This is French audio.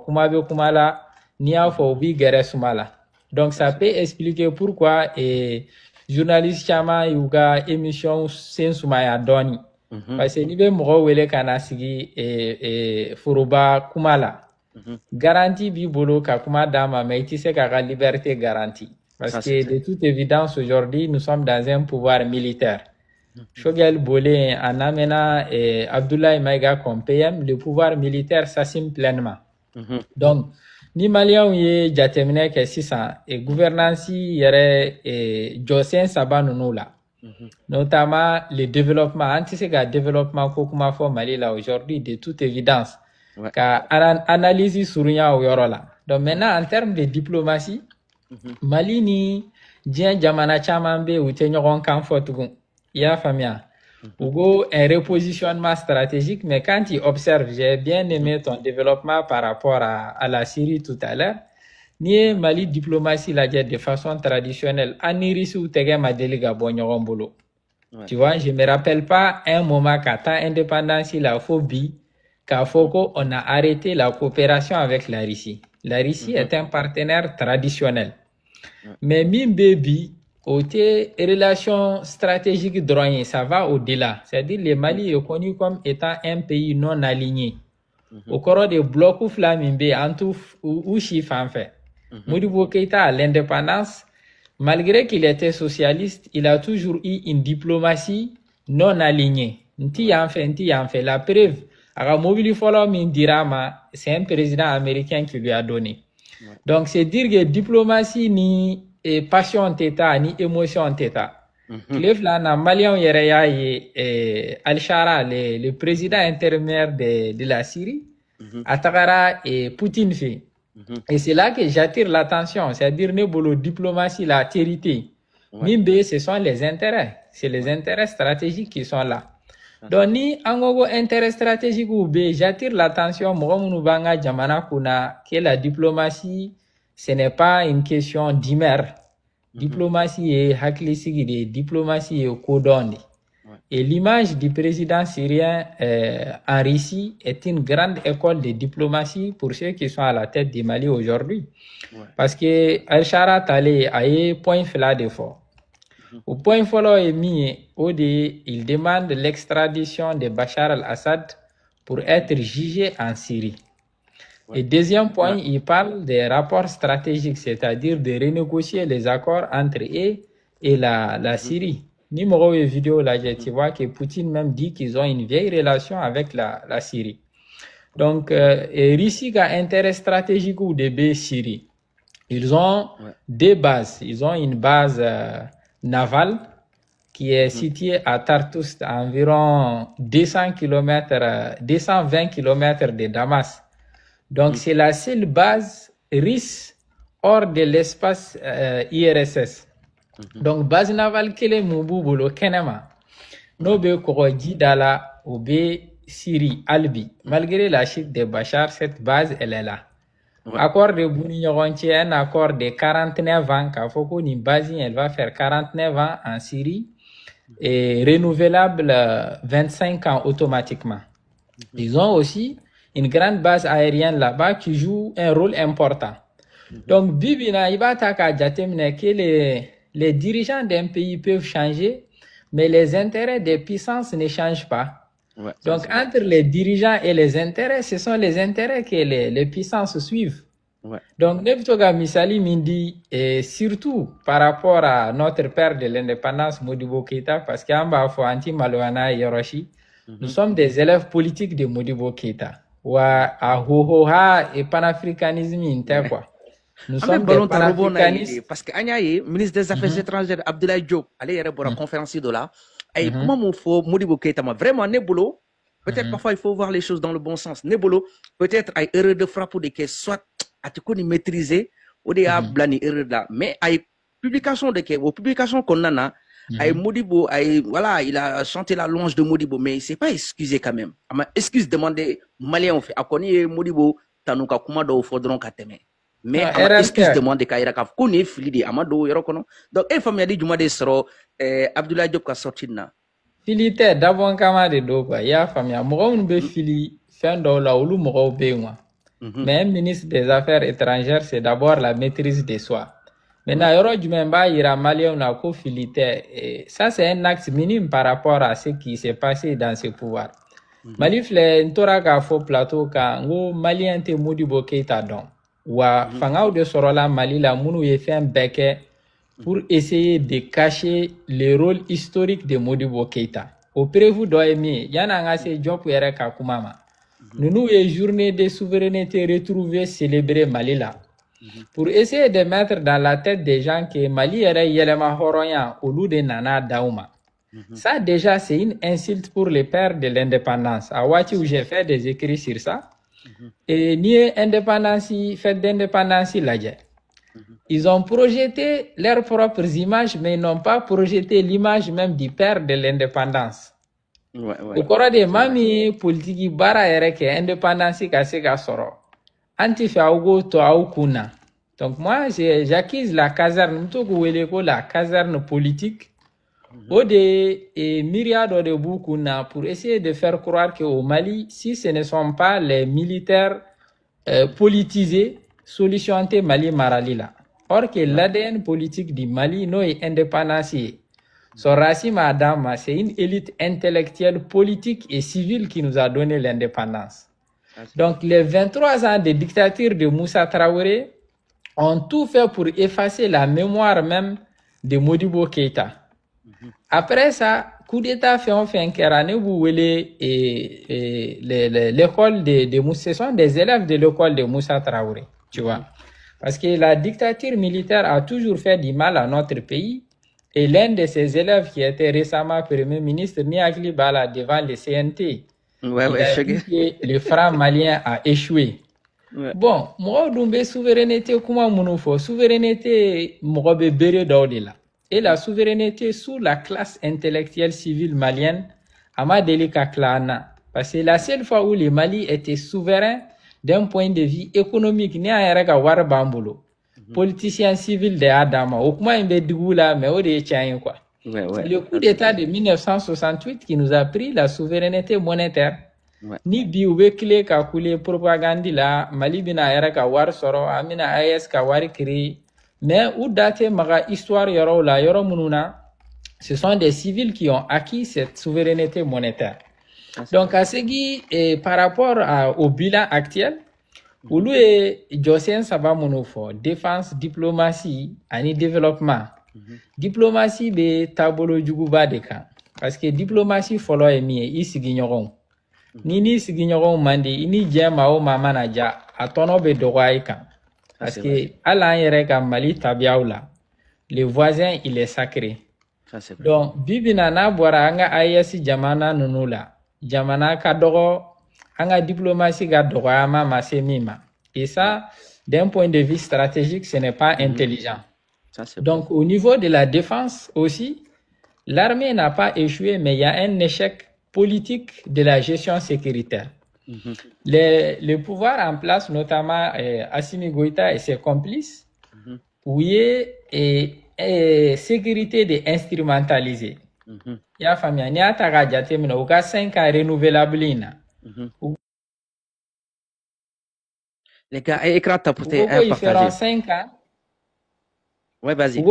kuma be kuma la n'i y'a fɔ u b'i gɛrɛ suma la. Donc ça peut expliquer pourquoi journaliste caman y'u ka émission sen sumaya dɔɔni. Parce que n'i bɛ mɔgɔw wele ka na sigi foroba kuma la, garantie b'i bolo ka kuma d'a ma, mais i tɛ se k'a ka liberté garantie. Parce que de toute évidence, aujourd'hui, nous sommes dans un pouvoir militaire. Shogel Bolé en amenant Abdoulaye Maïga comme PM, le pouvoir militaire s'assume pleinement. Donc, ni Maliens y jatemine ke sisan gouvernance yere josen saba nunu la. Notamment le développement, antisega développement ko kuma fo Mali là aujourd'hui de toute évidence. Ka analyse surunya o yoro la. Donc maintenant en termes de diplomatie, Mali ni dien jamana chaman be ou te ɲɔgɔn kan fɔ tugun. Il y a famia. Hugo, un repositionnement stratégique, mais quand tu observes, j'ai bien aimé ton développement par rapport à la Syrie tout à l'heure. Ni Mali diplomatie la de façon traditionnelle. Anirisi ou tege ma déliga bon bolo. Tu vois, je me rappelle pas un moment qu'à ta indépendance, la phobie, qu'à Foko, on a arrêté la coopération avec la Russie. La Russie est un partenaire traditionnel. Mais Mimbebi, côté relations stratégiques droit, ça va au-delà. C'est-à-dire le Mali est connu comme étant un pays non aligné. Au cours des blocs ou flamimbe, en tout ou chiffre en fait. Modibo Keïta à l'indépendance, malgré qu'il était socialiste, il a toujours eu une diplomatie non alignée. Nti en fait. La preuve, à Mobili Follow Mindirama, c'est un président américain qui lui a donné. Donc c'est dire que diplomatie ni passion teta ni émotion teta. Le flan malien yereya Al-Shara le président intermédiaire de la Syrie Atakara et Poutine fait. Et c'est là que j'attire l'attention, c'est-à-dire nebolo diplomatie la térité. Mimbe ce sont les intérêts, c'est les intérêts stratégiques qui sont là. Donc ni angogo intérêt stratégique ou B, j'attire l'attention mogomu banga jamana kuna que la diplomatie ce n'est pas une question d'humeur. Diplomatie est haklisigi, diplomatie est codone. Et l'image du président syrien en Russie est une grande école de diplomatie pour ceux qui sont à la tête du Mali aujourd'hui. Parce que Al-Shara Talé a eu point flat d'effort. Au point follow est mis, il demande l'extradition de Bachar al-Assad pour être jugé en Syrie. Et deuxième point, il parle des rapports stratégiques, c'est-à-dire de renégocier les accords entre eux et la Syrie. Numéro de vidéo là, tu vois que Poutine même dit qu'ils ont une vieille relation avec la Syrie. Donc, Russie a intérêt stratégique ou de Syrie. Ils ont deux bases. Ils ont une base navale qui est située à Tartus, à environ 220 km de Damas. Donc, c'est la seule base russe hors de l'espace IRSS. Donc, base navale kele mubu bolo kenema. No be koroji dala ou be Syrie, Albi. Malgré la chute de Bachar, cette base, elle est là. Accord de Bouni-Yoronti, un accord de 49 ans, Kafoko ni base, elle va faire 49 ans en Syrie et renouvelable 25 ans automatiquement. Ils ont aussi une grande base aérienne là-bas qui joue un rôle important. Donc, Bibina, il va que les dirigeants d'un pays peuvent changer, mais les intérêts des puissances ne changent pas. Donc, entre les dirigeants et les intérêts, ce sont les intérêts que les puissances suivent. Donc, Nebtoga Misali Mindi, et surtout par rapport à notre père de l'indépendance, Modibo Keïta, parce qu'Amba Fouanti Malouana et Yoroshi, nous sommes des élèves politiques de Modibo Keïta. Wa Ahohoha et panafricanisme inter quoi. Nous sommes des panafricanistes. Parce que Agnaye, ministre des Affaires étrangères, Abdoulaye Diop, allez y pour la conférence de là. Et comment il faut Modibo Keïta, vraiment Nebolo, peut-être parfois il faut voir les choses dans le bon sens. Nebolo, peut-être à erreur de frappe ou de que soit à te connaître maîtriser ou de blani erreur là. Mais à publication de que, aux publications qu'on a, Modibo, voilà, il a chanté la louange de Modibo, mais il s'est pas excusé quand même. Excuse demandé, Malien, on fait, à connaître Modibo, Tanuka Kumado, Fodron Kateme. Mais excuse demandé Kaira Kaf, Kone, Filidi, Amado, Yorokono. Donc, il faut me dire du mois de Soro, Abdoulaye Diop ka sorti na. Filité, d'abord, Kama de Doba, ya famille, Moron be fili, fin d'ola, ou Moro be moi. Mais un ministre des Affaires étrangères, c'est d'abord la maîtrise de soi. Maintenant, yoro jumemba ira malien na ko filitaire. Et ça, c'est un acte minime par rapport à ce qui s'est passé dans ce pouvoir. Mali filɛ n tora k'a fɔ plateau kan n ko maliyɛn tɛ Modibo Keita dɔn wa fangaw de sɔrɔla Mali la minnu ye fɛn bɛɛ kɛ pour essayer de cacher le rôle historique de Modibo Keita. O prévu dɔ ye min ye yanni an ka se Diop yɛrɛ ka kuma ma ninnu ye journée de souveraineté retrouvée célébrée Mali la pour essayer de mettre dans la tête des gens que Mali yɛrɛ yɛlɛma hɔrɔnya olu de nana d'aw ma. Ça, déjà, c'est une insulte pour les pères de l'indépendance. À Ouati, où j'ai fait des écrits sur ça. Et ni indépendance, fête d'indépendance, ils ont projeté leurs propres images, mais ils n'ont pas projeté l'image même du père de l'indépendance. Au cours des mami politique bara ereke indépendance kaseka soro. Anti augo to aukuna. Donc moi, j'accuse la caserne, la caserne politique. Au de myriades de Boukouna pour essayer de faire croire qu'au Mali, si ce ne sont pas les militaires politisés, solutionner Mali Maralila. Or que l'ADN politique du Mali n'est indépendancié. Son racine Adama, c'est une élite intellectuelle, politique et civile qui nous a donné l'indépendance. Donc les 23 ans de dictature de Moussa Traoré ont tout fait pour effacer la mémoire même de Modibo Keita. Après ça, coup d'État fait un Kerane, vous voulez l'école de Moussa, ce sont des élèves de l'école de Moussa Traoré, tu vois. Parce que la dictature militaire a toujours fait du mal à notre pays. Et l'un de ses élèves qui était récemment Premier ministre, Niakli Bala, devant le CNT, il a dit que le franc malien a échoué. Bon, moi, je souveraineté, comment on fait souveraineté, moi, je vais et la souveraineté sous la classe intellectuelle civile malienne, Amadelika Klana. Parce que la seule fois où le Mali était souverain d'un point de vue économique, ni a yɛrɛ ka wari b'an bolo. Politicien civil de Adama, au kuma in bɛ dugu la, mais o de ye tiɲɛ ye quoi. Le coup d'État de 1968 qui nous a pris la souveraineté monétaire. Ni bi u bɛ tile ka kule propagande la, Mali bɛna a yɛrɛ ka wari sɔrɔ, an bɛna AES ka wari créer. Mais où date ma histoire yoro la yoro mununa, ce sont des civils qui ont acquis cette souveraineté monétaire. Donc à ce qui par rapport au bilan actuel, où est Josien Saba Monofo, défense, diplomatie, et développement. Diplomatie be tabolo juguba de kan. Parce que diplomatie follow emi ici gignoron. Ni sigignoron mandi, ni jema o mamanaja, a tono be dogoy kan. Parce que Alain Yereka Mali Tabiaoula, le voisin il est sacré. Donc, Bibinana Bora Anga Ayasi Jamana Nunula, Jamana Kadoro, Anga diplomatie Gadorama Masemima. Et ça, d'un point de vue stratégique, ce n'est pas intelligent. Donc, au niveau de la défense aussi, l'armée n'a pas échoué, mais il y a un échec politique de la gestion sécuritaire. Le pouvoir en place, notamment Assimi Goïta et ses complices, où il y a sécurité de instrumentalisée. Il y a famille, il y a 5 ans renouvelables. Les gars, écran tapoté, ils feront 5 ans. Ouais, vas-y.